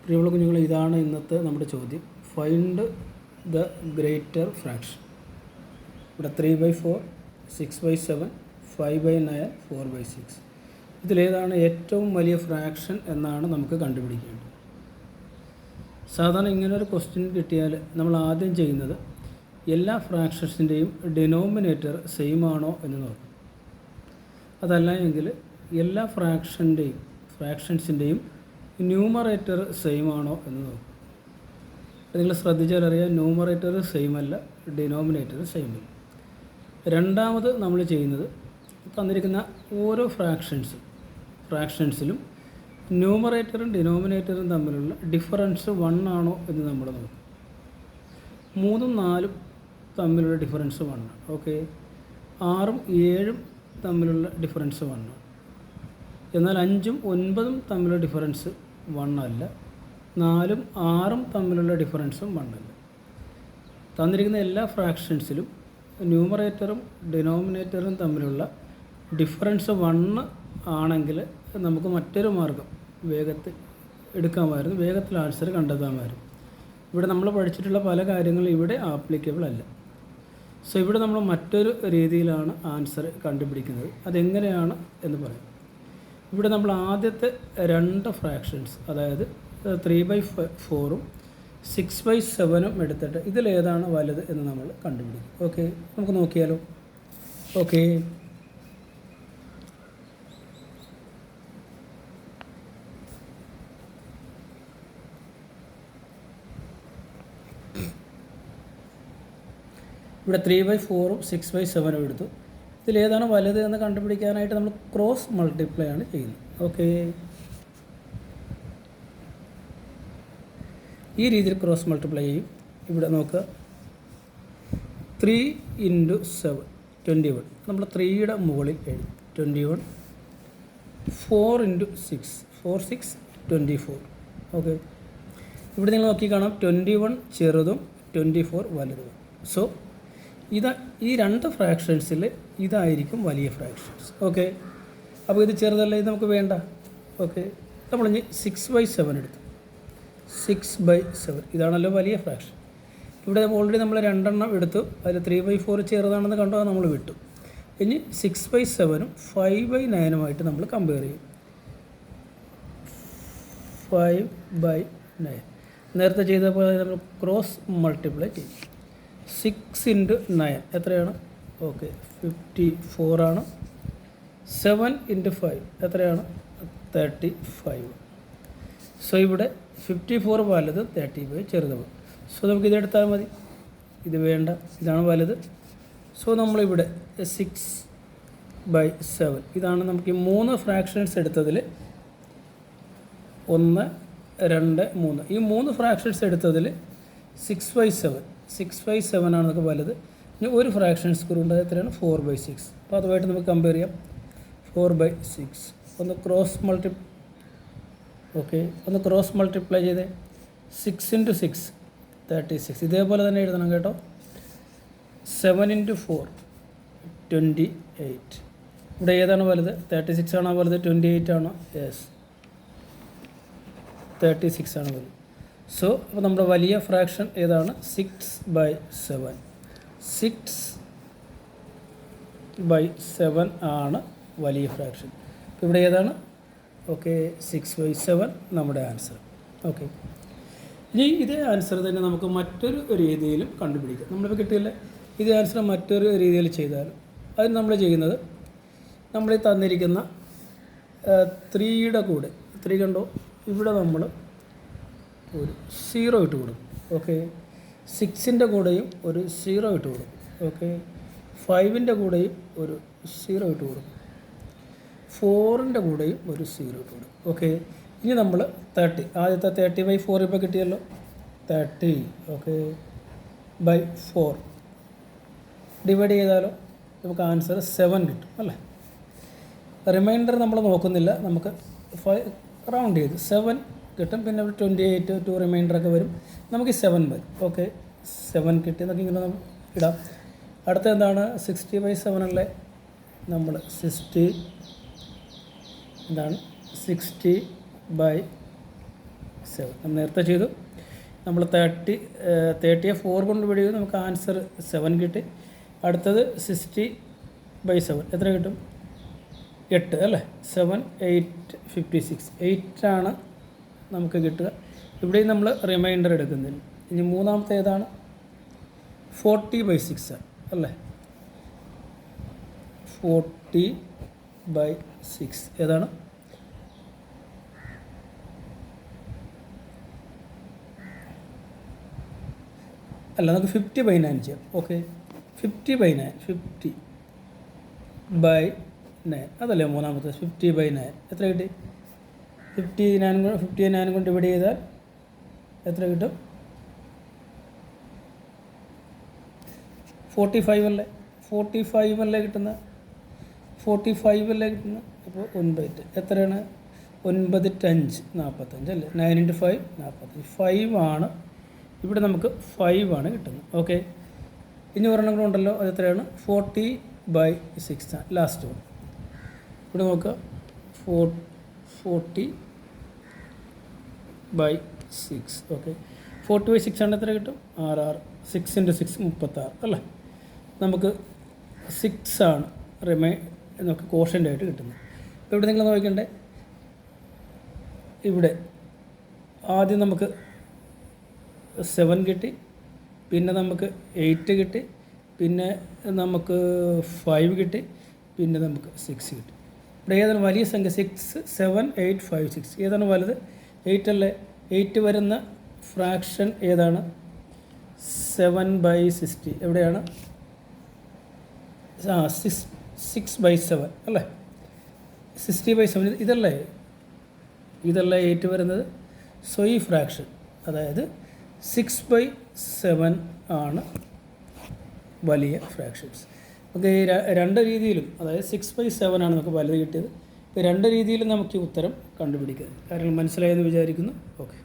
പ്രിയമുള്ള കുഞ്ഞുങ്ങളെ, ഇതാണ് ഇന്നത്തെ നമ്മുടെ ചോദ്യം. Find the greater fraction. ഇവിടെ 3/4, 6/7, 5/9, 4/6. ഇതിലേതാണ് ഏറ്റവും വലിയ ഫ്രാക്ഷൻ എന്നാണ് നമുക്ക് കണ്ടുപിടിക്കേണ്ടത്. സാധാരണ ഇങ്ങനൊരു ക്വസ്റ്റ്യൻ കിട്ടിയാൽ നമ്മൾ ആദ്യം ചെയ്യുന്നത് എല്ലാ ഫ്രാക്ഷൻസിൻ്റെയും ഡിനോമിനേറ്റർ സെയിം ആണോ എന്ന് നോക്കും. അതല്ല എങ്കിൽ എല്ലാ ഫ്രാക്ഷൻസിൻ്റെയും ന്യൂമറേറ്റർ സെയിം ആണോ എന്ന് നോക്കും. നിങ്ങൾ ശ്രദ്ധിച്ചാൽ അറിയാം, ന്യൂമറേറ്റർ സെയിം അല്ല, ഡിനോമിനേറ്റർ സെയിം അല്ല. രണ്ടാമത് നമ്മൾ ചെയ്യുന്നത് തന്നിരിക്കുന്ന ഓരോ ഫ്രാക്ഷൻസിലും ന്യൂമറേറ്ററും ഡിനോമിനേറ്ററും തമ്മിലുള്ള ഡിഫറൻസ് 1 ആണോ എന്ന് നമ്മൾ നോക്കും. 3ഉം 4ഉം തമ്മിലുള്ള ഡിഫറൻസ് 1 ആണ്. ഓക്കെ, 6ഉം 7ഉം തമ്മിലുള്ള ഡിഫറൻസ് 1 ആണ്. എന്നാൽ 5ഉം 9ഉം തമ്മിലുള്ള ഡിഫറൻസ് 1 അല്ല. 4ഉം 6ഉം തമ്മിലുള്ള ഡിഫറൻസും 1 അല്ല. തന്നിരിക്കുന്ന എല്ലാ ഫ്രാക്ഷൻസിലും ന്യൂമറേറ്ററും ഡിനോമിനേറ്ററും തമ്മിലുള്ള ഡിഫറൻസ് 1 ആണെങ്കിൽ നമുക്ക് മറ്റൊരു മാർഗം വേഗത്തിൽ എടുക്കാമായിരുന്നു, വേഗത്തിൽ ആൻസർ കണ്ടെത്താമായിരുന്നു. ഇവിടെ നമ്മൾ പഠിച്ചിട്ടുള്ള പല കാര്യങ്ങളും ഇവിടെ ആപ്ലിക്കബിൾ അല്ല. സോ ഇവിടെ നമ്മൾ മറ്റൊരു രീതിയിലാണ് ആൻസർ കണ്ടുപിടിക്കുന്നത്. അതെങ്ങനെയാണ് എന്ന് പറയാം. ഇവിടെ നമ്മൾ ആദ്യത്തെ 2 ഫ്രാക്ഷൻസ്, അതായത് 3/4ഉം 6/7ഉം എടുത്തിട്ട് ഇതിലേതാണ് വലുത് എന്ന് നമ്മൾ കണ്ടുപിടിക്കും. ഓക്കെ, നമുക്ക് നോക്കിയാലോ. ഓക്കെ, ഇവിടെ 3/4ഉം 6/7ഉം എടുത്തു. ഇതിലേതാണ് വലുത് എന്ന് കണ്ടുപിടിക്കാനായിട്ട് നമ്മൾ ക്രോസ് മൾട്ടിപ്ലൈ ആണ് ചെയ്യുന്നത്. ഓക്കെ, ഈ രീതിയിൽ ക്രോസ് മൾട്ടിപ്ലൈ ചെയ്യും. ഇവിടെ നോക്കുക, 3 × 7 21. നമ്മൾ 3യുടെ മുകളിൽ എഴുതി 21. 4 × 6 4 6 24. ഓക്കെ, ഇവിടെ നിങ്ങൾ നോക്കി കാണാം, 21 ചെറുതും 24 വലുതും. സോ ഈ 2 ഫ്രാക്ഷൻസിൽ ഇതായിരിക്കും വലിയ ഫ്രാക്ഷൻസ്. ഓക്കെ, അപ്പോൾ ഇത് ചെറുതല്ല, ഇത് നമുക്ക് വേണ്ട. ഓക്കെ, നമ്മളിനി 6/7 എടുത്തു. 6/7 ഇതാണല്ലോ വലിയ ഫ്രാക്ഷൻ. ഇവിടെ ഓൾറെഡി നമ്മൾ 2 എണ്ണം എടുത്തു. അതിൽ 3/4 ചെറുതാണെന്ന് കണ്ടോ, നമ്മൾ വിട്ടു. ഇനി 6/7ഉം 5/9ഉമായിട്ട് നമ്മൾ കമ്പയർ ചെയ്യും. 5/9 നേരത്തെ ചെയ്ത പോലെ നമ്മൾ ക്രോസ് മൾട്ടിപ്ലൈ ചെയ്യും. 6 × 9 എത്രയാണ്? ഓക്കെ, 54 ആണ്. 7 × 5 എത്രയാണ്? 35. സോ ഇവിടെ 54 വലുത്, 35 ചെറുത്. സോ നമുക്ക് ഇതെടുത്താൽ മതി. ഇത് വേണ്ട, ഇതാണ് വലുത്. സോ നമ്മളിവിടെ 6/7 ഇതാണ് നമുക്ക് ഈ 3 ഫ്രാക്ഷൻസ് എടുത്തതിൽ 1, 2, 3 ഈ 3 ഫ്രാക്ഷൻസ് എടുത്തതിൽ 6/7 ആണ് നമുക്ക് വലുത്. ഇനി ഒരു ഫ്രാക്ഷൻസ് കൂടി ഉണ്ട്, എത്രയാണ്? 4/6. അപ്പോൾ അതുമായിട്ട് നമുക്ക് കമ്പയർ ചെയ്യാം. 4/6 ഒന്ന് ക്രോസ് മൾട്ടിപ്ലൈ ചെയ്തേ. 6 × 6 36. ഇതേപോലെ തന്നെ എഴുതണം കേട്ടോ. 7 × 4 28. ഇവിടെ ഏതാണ് വലുത്? 36 ആണോ വലുത്? 28 ആണോ? യെസ്, 36 ആണ് വലുത്. സോ അപ്പോൾ നമ്മുടെ വലിയ ഫ്രാക്ഷൻ ഏതാണ്? 6/7. 6/7 ആണ് വലിയ ഫ്രാക്ഷൻ. ഇവിടെ ഏതാണ്? ഓക്കെ, 6/7 നമ്മുടെ ആൻസർ. ഓക്കെ, ഇനി ഇതേ ആൻസർ തന്നെ നമുക്ക് മറ്റൊരു രീതിയിലും കണ്ടുപിടിക്കാം. നമ്മളിപ്പോൾ കിട്ടിയില്ലേ, ഇതേ ആൻസർ മറ്റൊരു രീതിയിൽ ചെയ്താലും അതിന് നമ്മൾ ചെയ്യുന്നത്, നമ്മൾ ഈ തന്നിരിക്കുന്ന 3യുടെ കൂടെ 3 കണ്ടോ, ഇവിടെ നമ്മൾ ഒരു 0 ഇട്ട് കൊടുക്കും. ഓക്കെ, 6ൻ്റെ കൂടെയും ഒരു 0 ഇട്ട് കൊടുക്കും. ഓക്കെ, 5ൻ്റെ കൂടെയും ഒരു 0 ഇട്ട് കൊടുക്കും. 4ൻ്റെ കൂടെയും ഒരു 0 ഇട്ട് കൊടുക്കും. ഓക്കെ, ഇനി നമ്മൾ 30, ആദ്യത്തെ 30/4 ഇപ്പോൾ കിട്ടിയല്ലോ, 30. ഓക്കെ, /4 ഡിവൈഡ് ചെയ്താലോ നമുക്ക് ആൻസർ 7 കിട്ടും അല്ലേ. റിമൈൻഡർ നമ്മൾ നോക്കുന്നില്ല, നമുക്ക് റൗണ്ട് ചെയ്ത് 7 കിട്ടും. പിന്നെ 28 2 റിമൈൻഡറൊക്കെ വരും. നമുക്ക് 7 വരും. ഓക്കെ, 7 കിട്ടി എന്നൊക്കെ ഇങ്ങനെ നമുക്ക് ഇടാം. അടുത്ത എന്താണ്? 60/7 അല്ലേ. നമ്മൾ 60 60/7 7 നമ്മൾ നേരത്തെ ചെയ്തു. നമ്മൾ 30യെ 4 കൊണ്ട് ഡിവൈഡ് ചെയ്തു, നമുക്ക് ആൻസർ 7 കിട്ടി. അടുത്തത് 60/7 എത്ര കിട്ടും? 8 അല്ലേ? 7, 8, 56. 8 ആണ് നമുക്ക് കിട്ടുക. ഇവിടെയും നമ്മൾ റിമൈൻഡർ എടുക്കുന്നില്ല. ഇനി മൂന്നാമത്തെ ഏതാണ്? 40/6 അല്ലേ? 40/6 ഏതാണ്? അല്ല, നമുക്ക് 50/9 ചെയ്യാം. ഓക്കെ, 50/9, 50/9 അതല്ലേ മൂന്നാമത്തെ? 50/9 എത്ര കിട്ടി? 59 കൊണ്ട് ഡിവൈഡ് ചെയ്താൽ എത്ര കിട്ടും? 45 അല്ലേ? 45 അല്ലേ കിട്ടുന്നത്? 45 അല്ലേ കിട്ടുന്നത്? അപ്പോൾ 9 എത്രയാണ്? 9 5 45 അല്ലേ? 9 × 5 45. 5 ആണ് ഇവിടെ, നമുക്ക് 5 ആണ് കിട്ടുന്നത്. ഓക്കെ, ഇനി ഒരെണ്ണം കൂടെ ഉണ്ടല്ലോ, അത് എത്രയാണ്? 40/6 ആണ് ലാസ്റ്റ് വൺ. ഇവിടെ നോക്കുക, 40/6. ഓക്കെ, 40/6 ആണ് എത്ര കിട്ടും? 6 6 × 6 36 അല്ലേ? നമുക്ക് 6 ആണ് നമുക്ക് കോഷ്യൻ്റ് ആയിട്ട് കിട്ടുന്നത്. അപ്പോൾ ഇവിടെ നിങ്ങൾ നോക്കണ്ടേ, ഇവിടെ ആദ്യം നമുക്ക് 7 കിട്ടി, പിന്നെ നമുക്ക് 8 കിട്ടി, പിന്നെ നമുക്ക് 5 കിട്ടി, പിന്നെ നമുക്ക് 6 കിട്ടി. ഇവിടെ ഏതാണ് വലിയ സംഖ്യ? 6, 7, 8, 5, 6 ഏതാണ് വലുത്? 8 അല്ലേ? 8 വരുന്ന ഫ്രാക്ഷൻ ഏതാണ്? 7/60 എവിടെയാണ്? 6/7 അല്ലേ? 60/7 ഇതല്ലേ 8 വരുന്നത്? സോ ഈ ഫ്രാക്ഷൻ, അതായത് 6/7 ആണ് വലിയ ഫ്രാക്ഷൻസ്. നമുക്ക് ഈ രണ്ട് രീതിയിലും, അതായത് 6/7 ആണ് നമുക്ക് വലുത് കിട്ടിയത്. ഇപ്പോൾ രണ്ട് രീതിയിലും നമുക്ക് ഈ ഉത്തരം കണ്ടുപിടിക്കുക. കാര്യങ്ങൾ മനസ്സിലായെന്ന് വിചാരിക്കുന്നു. ഓക്കെ.